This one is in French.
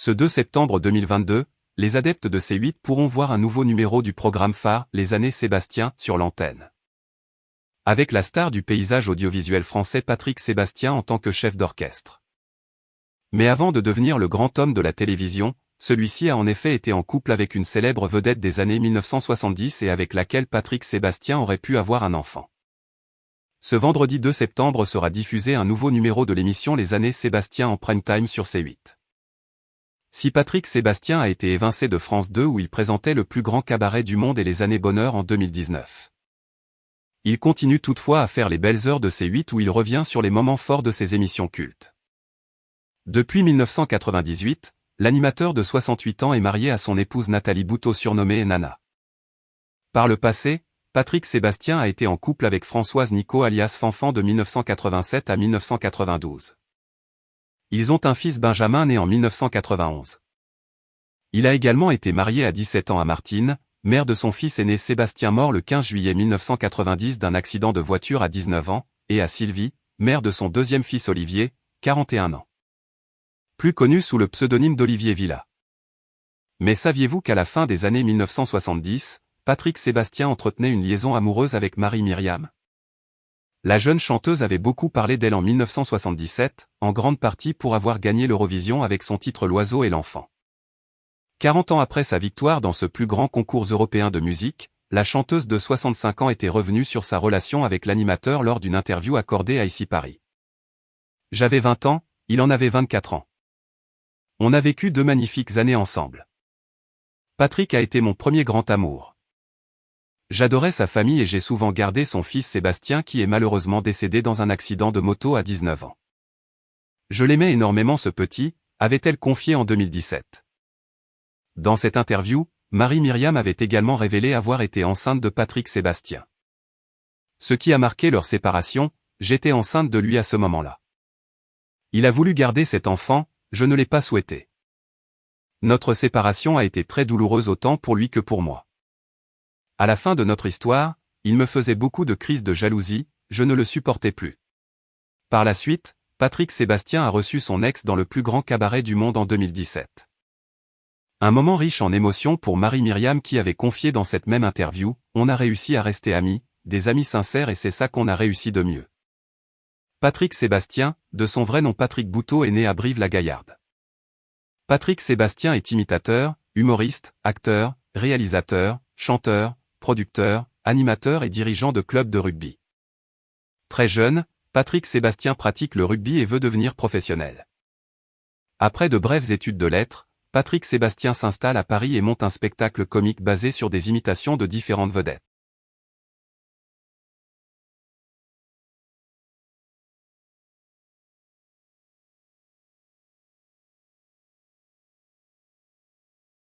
Ce 2 septembre 2022, les adeptes de C8 pourront voir un nouveau numéro du programme phare Les Années Sébastien sur l'antenne. Avec la star du paysage audiovisuel français Patrick Sébastien en tant que chef d'orchestre. Mais avant de devenir le grand homme de la télévision, celui-ci a en effet été en couple avec une célèbre vedette des années 1970 et avec laquelle Patrick Sébastien aurait pu avoir un enfant. Ce vendredi 2 septembre sera diffusé un nouveau numéro de l'émission Les Années Sébastien en prime time sur C8. Si Patrick Sébastien a été évincé de France 2 où il présentait le plus grand cabaret du monde et Les Années Bonheur en 2019. Il continue toutefois à faire les belles heures de C8 où il revient sur les moments forts de ses émissions cultes. Depuis 1998, l'animateur de 68 ans est marié à son épouse Nathalie Boutot surnommée Nana. Par le passé, Patrick Sébastien a été en couple avec Françoise Nico alias Fanfan de 1987 à 1992. Ils ont un fils Benjamin né en 1991. Il a également été marié à 17 ans à Martine, mère de son fils aîné Sébastien mort le 15 juillet 1990 d'un accident de voiture à 19 ans, et à Sylvie, mère de son deuxième fils Olivier, 41 ans. Plus connu sous le pseudonyme d'Olivier Villa. Mais saviez-vous qu'à la fin des années 1970, Patrick Sébastien entretenait une liaison amoureuse avec Marie-Myriam ? La jeune chanteuse avait beaucoup parlé d'elle en 1977, en grande partie pour avoir gagné l'Eurovision avec son titre L'Oiseau et l'Enfant. 40 ans après sa victoire dans ce plus grand concours européen de musique, la chanteuse de 65 ans était revenue sur sa relation avec l'animateur lors d'une interview accordée à Ici Paris. J'avais 20 ans, il en avait 24 ans. On a vécu 2 magnifiques années ensemble. Patrick a été mon premier grand amour. J'adorais sa famille et j'ai souvent gardé son fils Sébastien qui est malheureusement décédé dans un accident de moto à 19 ans. Je l'aimais énormément ce petit, avait-elle confié en 2017. Dans cette interview, Marie-Myriam avait également révélé avoir été enceinte de Patrick Sébastien. Ce qui a marqué leur séparation, j'étais enceinte de lui à ce moment-là. Il a voulu garder cet enfant, je ne l'ai pas souhaité. Notre séparation a été très douloureuse autant pour lui que pour moi. À la fin de notre histoire, il me faisait beaucoup de crises de jalousie, je ne le supportais plus. Par la suite, Patrick Sébastien a reçu son ex dans le plus grand cabaret du monde en 2017. Un moment riche en émotions pour Marie-Myriam qui avait confié dans cette même interview, on a réussi à rester amis, des amis sincères et c'est ça qu'on a réussi de mieux. Patrick Sébastien, de son vrai nom Patrick Boutot est né à Brive-la-Gaillarde. Patrick Sébastien est imitateur, humoriste, acteur, réalisateur, chanteur, producteur, animateur et dirigeant de club de rugby. Très jeune, Patrick Sébastien pratique le rugby et veut devenir professionnel. Après de brèves études de lettres, Patrick Sébastien s'installe à Paris et monte un spectacle comique basé sur des imitations de différentes vedettes.